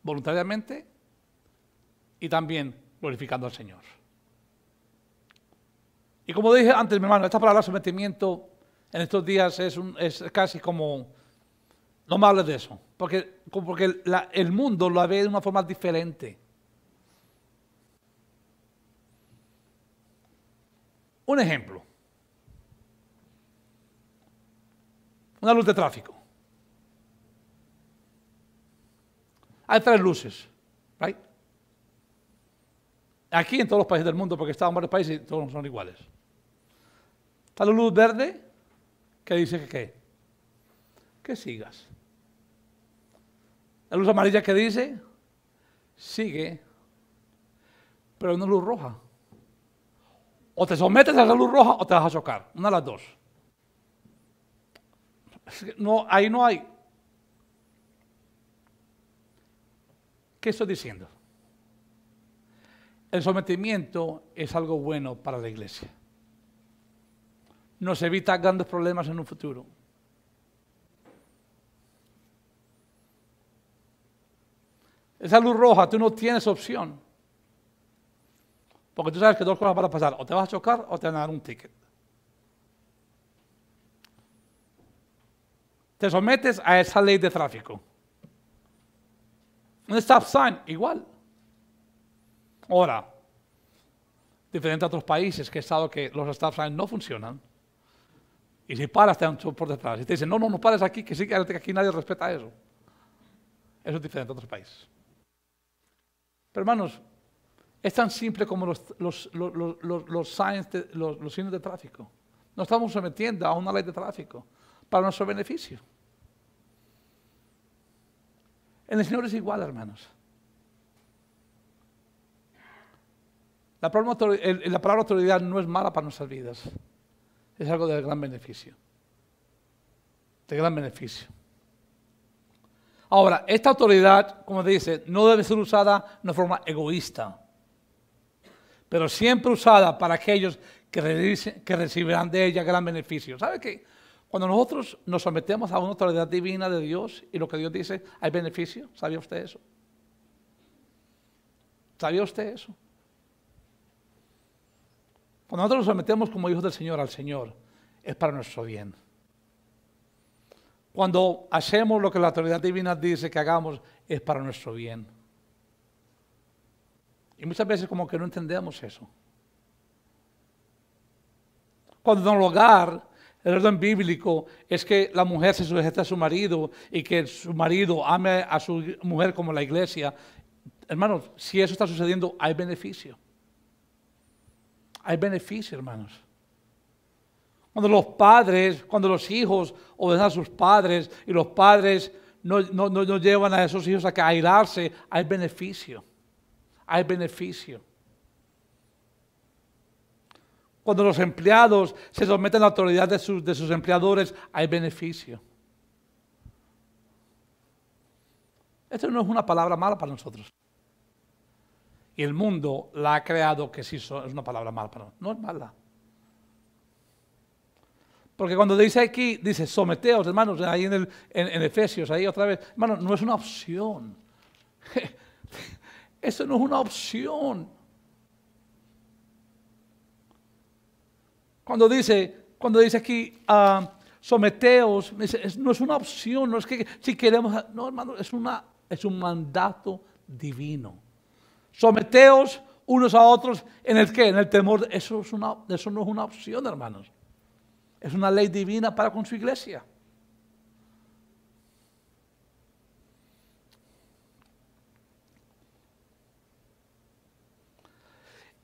voluntariamente y también glorificando al Señor. Y como dije antes, mi hermano, esta palabra sometimiento en estos días es casi como, no me hables de eso, porque el mundo lo ve de una forma diferente. Un ejemplo, una luz de tráfico. Hay 3 luces, right? Aquí en todos los países del mundo, porque están en varios países y todos son iguales. Está la luz verde, que dice que ¿qué? Que sigas. La luz amarilla que dice, sigue, pero hay una luz roja. O te sometes a la luz roja o te vas a chocar, una de las dos. No, ahí no hay. ¿Qué estoy diciendo? El sometimiento es algo bueno para la iglesia. Nos evita grandes problemas en un futuro. Esa luz roja, tú no tienes opción. Porque tú sabes que 2 cosas van a pasar. O te vas a chocar o te van a dar un ticket. Te sometes a esa ley de tráfico. Un stop sign, igual. Ahora, diferente a otros países que he estado que los stop signs no funcionan. Y si paras, te dan por detrás. Y te dicen, no pares aquí, que sí, que aquí nadie respeta eso. Eso es diferente a otros países. Pero hermanos, es tan simple como los signos de tráfico. Nos estamos sometiendo a una ley de tráfico para nuestro beneficio. En el Señor es igual, hermanos. La palabra autoridad no es mala para nuestras vidas. Es algo de gran beneficio. De gran beneficio. Ahora, esta autoridad, como dice, no debe ser usada de una forma egoísta, pero siempre usada para aquellos que recibirán de ella gran beneficio. ¿Sabe qué? Cuando nosotros nos sometemos a una autoridad divina de Dios y lo que Dios dice, hay beneficio. ¿Sabía usted eso? ¿Sabía usted eso? Cuando nosotros nos sometemos como hijos del Señor al Señor, es para nuestro bien. Cuando hacemos lo que la autoridad divina dice que hagamos, es para nuestro bien. Y muchas veces como que no entendemos eso. Cuando en el hogar, el orden bíblico es que la mujer se sujete a su marido y que su marido ame a su mujer como la iglesia. Hermanos, si eso está sucediendo, hay beneficio. Hay beneficio, hermanos. Cuando los hijos obedecen a sus padres y los padres no llevan a esos hijos a airarse, hay beneficio. Hay beneficio. Cuando los empleados se someten a la autoridad de sus empleadores, hay beneficio. Esto no es una palabra mala para nosotros. Y el mundo la ha creado que sí es una palabra mala para nosotros. No es mala. Porque cuando dice aquí, dice someteos, hermanos, ahí en Efesios, ahí otra vez, hermanos, no es una opción. Eso no es una opción. Cuando dice aquí, someteos, no es una opción, no es que si queremos, no, hermano, es un mandato divino. Someteos unos a otros en el qué, en el temor. Eso no es una opción, hermanos. Es una ley divina para con su iglesia.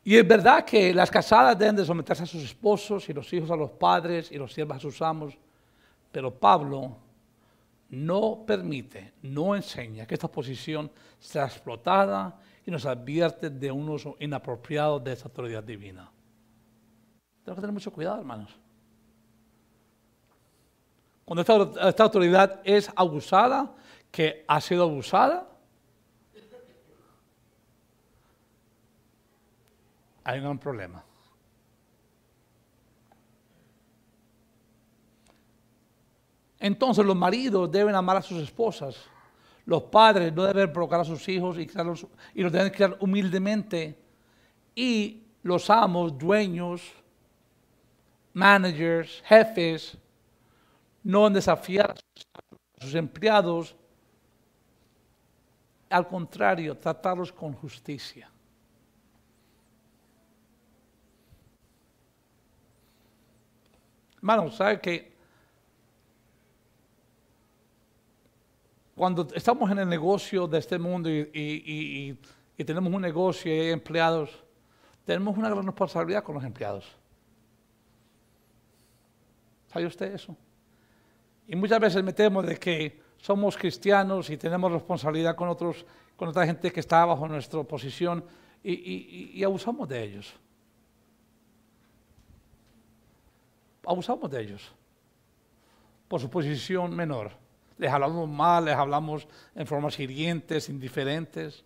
Y es verdad que las casadas deben de someterse a sus esposos y los hijos a los padres y los siervos a sus amos, pero Pablo no permite, no enseña que esta posición sea explotada y nos advierte de un uso inapropiado de esa autoridad divina. Tenemos que tener mucho cuidado, hermanos. Cuando esta autoridad es abusada, que ha sido abusada, hay un gran problema. Entonces los maridos deben amar a sus esposas. Los padres no deben provocar a sus hijos y los deben criar humildemente. Y los amos, dueños, managers, jefes, no deben desafiar a sus empleados. Al contrario, tratarlos con justicia. Hermanos, ¿sabe que cuando estamos en el negocio de este mundo y tenemos un negocio y hay empleados, tenemos una gran responsabilidad con los empleados? ¿Sabe usted eso? Y muchas veces metemos de que somos cristianos y tenemos responsabilidad con otra gente que está bajo nuestra posición y abusamos de ellos. Abusamos de ellos por su posición menor. Les hablamos mal, les hablamos en formas hirientes, indiferentes.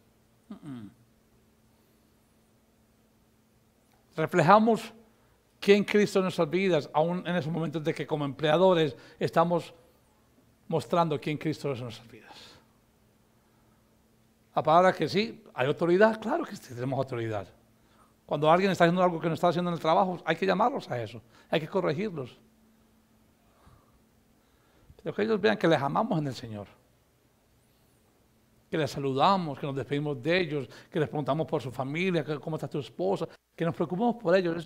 Reflejamos quién Cristo en nuestras vidas, aún en esos momentos de que como empleadores estamos mostrando quién Cristo es en nuestras vidas. La palabra que sí, hay autoridad, claro que sí tenemos autoridad. Cuando alguien está haciendo algo que no está haciendo en el trabajo, hay que llamarlos a eso, hay que corregirlos. Pero que ellos vean que les amamos en el Señor, que les saludamos, que nos despedimos de ellos, que les preguntamos por su familia, cómo está tu esposa, que nos preocupemos por ellos.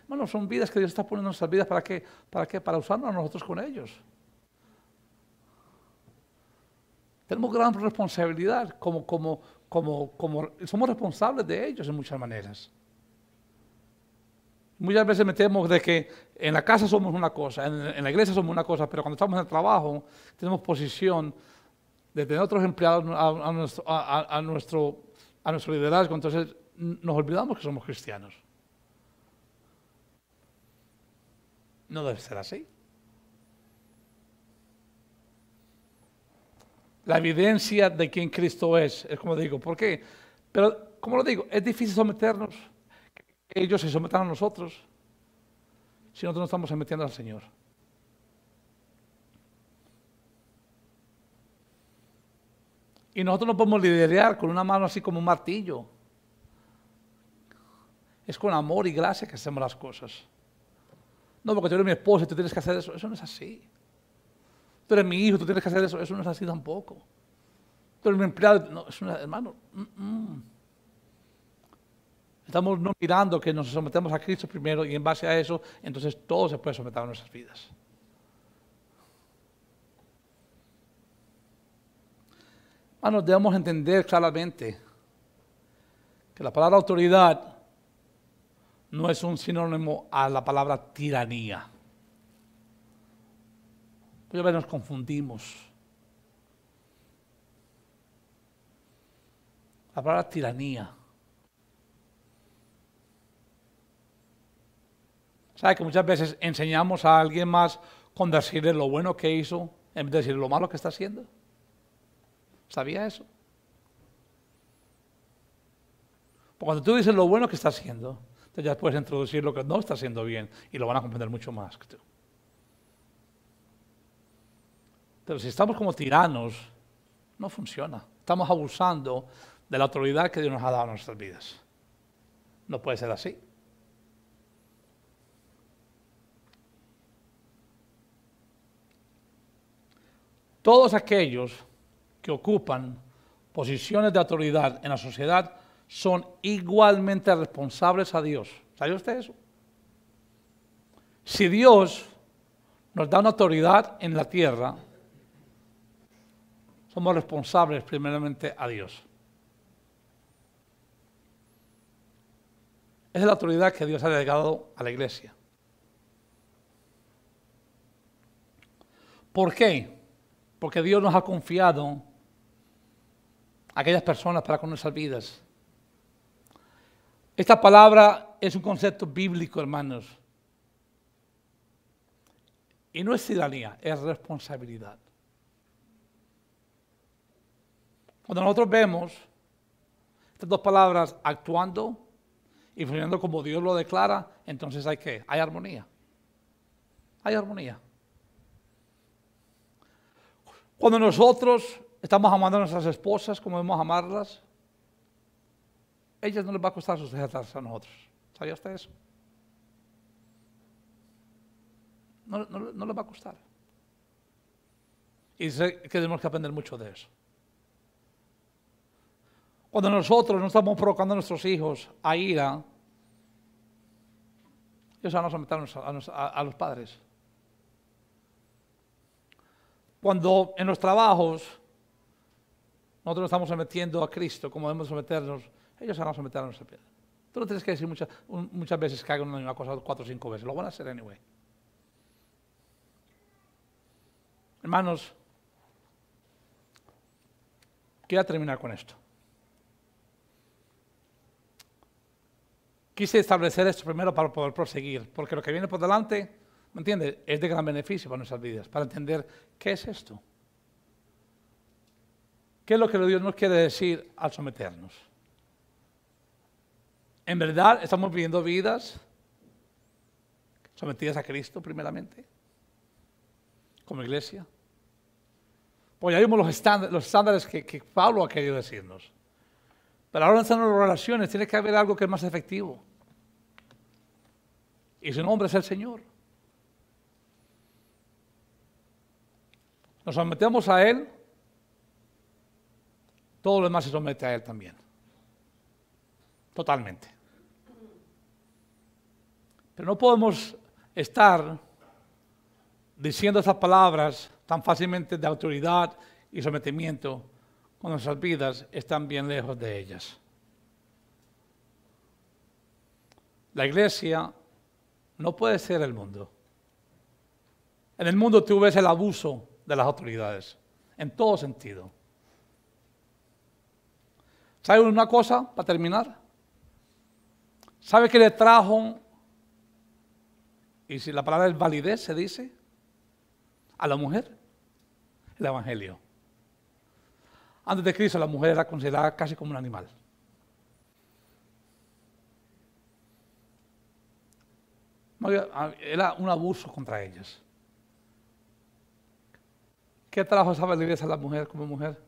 Bueno, son vidas que Dios está poniendo en nuestras vidas. ¿Para qué? ¿Para qué? Para usarnos a nosotros con ellos. Tenemos gran responsabilidad, como somos responsables de ellos en muchas maneras. Muchas veces metemos de que en la casa somos una cosa, en la iglesia somos una cosa, pero cuando estamos en el trabajo tenemos posición de tener otros empleados a nuestro liderazgo, entonces nos olvidamos que somos cristianos. No debe ser así. La evidencia de quién Cristo es como digo, ¿por qué? Pero, como lo digo, es difícil someternos. Ellos se sometan a nosotros si nosotros no estamos sometiendo al Señor. Y nosotros no podemos liderar con una mano así como un martillo. Es con amor y gracia que hacemos las cosas. No, porque tú eres mi esposa y tú tienes que hacer eso. Eso no es así. Tú eres mi hijo, tú tienes que hacer eso. Eso no es así tampoco. Tú eres mi empleado. No, es una, hermano. Estamos no mirando que nos sometemos a Cristo primero y en base a eso, entonces todo se puede someter a nuestras vidas. Hermanos, debemos entender claramente que la palabra autoridad no es un sinónimo a la palabra tiranía. Pues a veces nos confundimos. La palabra tiranía. ¿Sabe que muchas veces enseñamos a alguien más con decirle lo bueno que hizo en vez de decirle lo malo que está haciendo? ¿Sabía eso? Porque cuando tú dices lo bueno que está haciendo, entonces ya puedes introducir lo que no está haciendo bien y lo van a comprender mucho más que tú. Pero si estamos como tiranos, no funciona. Estamos abusando de la autoridad que Dios nos ha dado en nuestras vidas. No puede ser así. Todos aquellos que ocupan posiciones de autoridad en la sociedad son igualmente responsables a Dios. ¿Sabe usted eso? Si Dios nos da una autoridad en la tierra, somos responsables primeramente a Dios. Esa es la autoridad que Dios ha delegado a la iglesia. ¿Por qué? Porque Dios nos ha confiado a aquellas personas para con nuestras vidas. Esta palabra es un concepto bíblico, hermanos. Y no es tiranía, es responsabilidad. Cuando nosotros vemos estas dos palabras actuando y funcionando como Dios lo declara, entonces hay ¿qué? Hay armonía. Hay armonía. Cuando nosotros estamos amando a nuestras esposas como debemos amarlas, a ellas no les va a costar sujetarse a nosotros. ¿Sabía usted eso? No les va a costar. Y sé que tenemos que aprender mucho de eso. Cuando nosotros no estamos provocando a nuestros hijos a ira, ellos van a someter a los padres. Cuando en los trabajos nosotros nos estamos sometiendo a Cristo, como debemos someternos, ellos se van a someter a nuestra piedra. Tú no tienes que decir muchas veces que hagan una cosa 4 o 5 veces, lo van a hacer anyway. Hermanos, quiero terminar con esto. Quise establecer esto primero para poder proseguir, porque lo que viene por delante, ¿me entiendes?, es de gran beneficio para nuestras vidas, para entender qué es esto. ¿Qué es lo que Dios nos quiere decir al someternos? En verdad, estamos viviendo vidas sometidas a Cristo primeramente, como iglesia. Pues ya vimos los estándares que Pablo ha querido decirnos. Pero ahora en las relaciones tiene que haber algo que es más efectivo. Y su nombre es el Señor. Nos sometemos a Él, todo lo demás se somete a Él también. Totalmente. Pero no podemos estar diciendo esas palabras tan fácilmente de autoridad y sometimiento cuando nuestras vidas están bien lejos de ellas. La iglesia no puede ser el mundo. En el mundo tú ves el abuso de las autoridades, en todo sentido. ¿Sabe una cosa para terminar? ¿Sabe qué le trajo, y si la palabra es validez se dice, a la mujer? El Evangelio. Antes de Cristo la mujer era considerada casi como un animal. Era un abuso contra ellas. ¿Qué trajo esa validez a la mujer como mujer?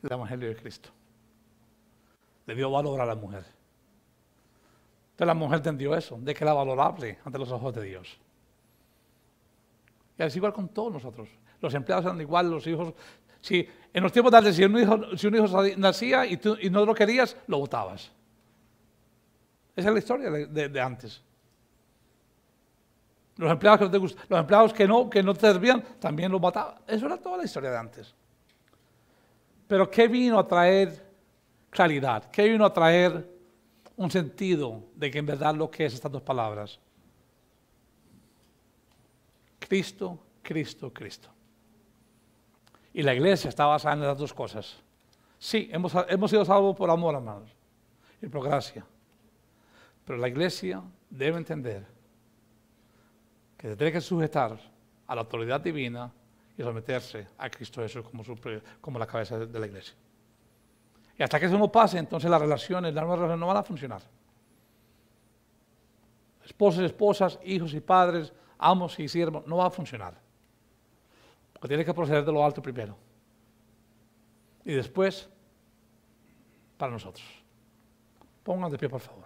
el Evangelio de Cristo. Le dio valor a la mujer. Entonces la mujer entendió eso, de que era valorable ante los ojos de Dios. Y es igual con todos nosotros. Los empleados eran igual, los hijos. Si en los tiempos de antes, si un hijo nacía y no lo querías, lo botabas. Esa es la historia de antes. Los empleados que no te servían, también los mataban. Eso era toda la historia de antes. Pero ¿qué vino a traer claridad? ¿Qué vino a traer un sentido de que en verdad lo que es estas dos palabras? Cristo, Cristo, Cristo. Y la iglesia está basada en las dos cosas. Sí, hemos sido salvos por amor, hermanos, y por gracia. Pero la iglesia debe entender que se tiene que sujetar a la autoridad divina y someterse a Cristo Jesús como la cabeza de la iglesia. Y hasta que eso no pase, entonces las nuevas relaciones no van a funcionar. Esposos y esposas, hijos y padres, amos y siervos, no va a funcionar. Porque tiene que proceder de lo alto primero. Y después, para nosotros. Pongan de pie, por favor.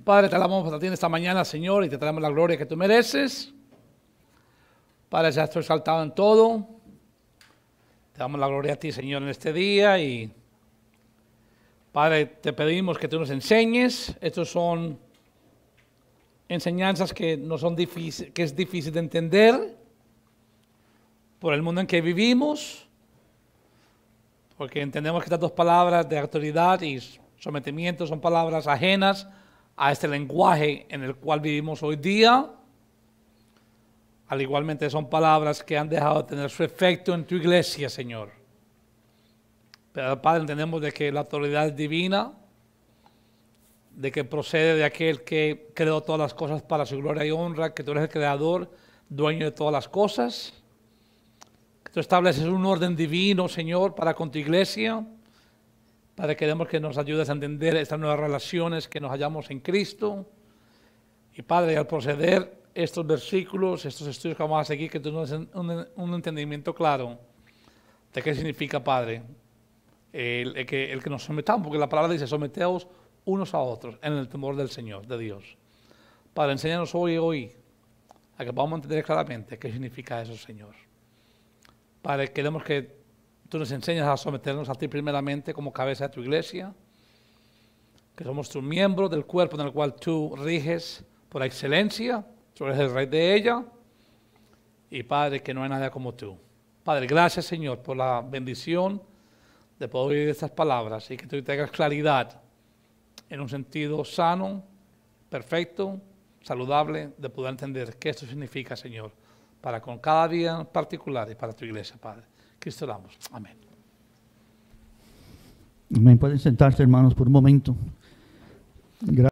Padre, te alabamos a ti en esta mañana, Señor, y te traemos la gloria que tú mereces. Padre, seas tú exaltado en todo. Te damos la gloria a ti, Señor, en este día. Y Padre, te pedimos que tú nos enseñes. Estos son enseñanzas que es difícil de entender por el mundo en que vivimos. Porque entendemos que estas dos palabras de autoridad y sometimiento son palabras ajenas a este lenguaje en el cual vivimos hoy día. Al igualmente son palabras que han dejado de tener su efecto en tu iglesia, Señor. Pero Padre, entendemos de que la autoridad es divina, de que procede de aquel que creó todas las cosas para su gloria y honra, que tú eres el creador, dueño de todas las cosas, que tú estableces un orden divino, Señor, para con tu iglesia. Padre, queremos que nos ayudes a entender estas nuevas relaciones que nos hallamos en Cristo. Y Padre, al proceder estos versículos, estos estudios que vamos a seguir, que tú nos des un entendimiento claro de qué significa, Padre, el que nos sometamos, porque la palabra dice, someteos unos a otros en el temor del Señor, de Dios. Padre, enséñanos hoy a que podamos entender claramente qué significa eso, Señor. Padre, queremos que tú nos enseñas a someternos a ti primeramente como cabeza de tu iglesia, que somos tu miembro del cuerpo en el cual tú riges por excelencia, tú eres el rey de ella, y Padre, que no hay nadie como tú. Padre, gracias, Señor, por la bendición de poder oír estas palabras y que tú tengas claridad en un sentido sano, perfecto, saludable, de poder entender qué esto significa, Señor, para con cada día en particular y para tu iglesia, Padre. Cristo damos. Amén. Amén. Pueden sentarse, hermanos, por un momento. Gracias.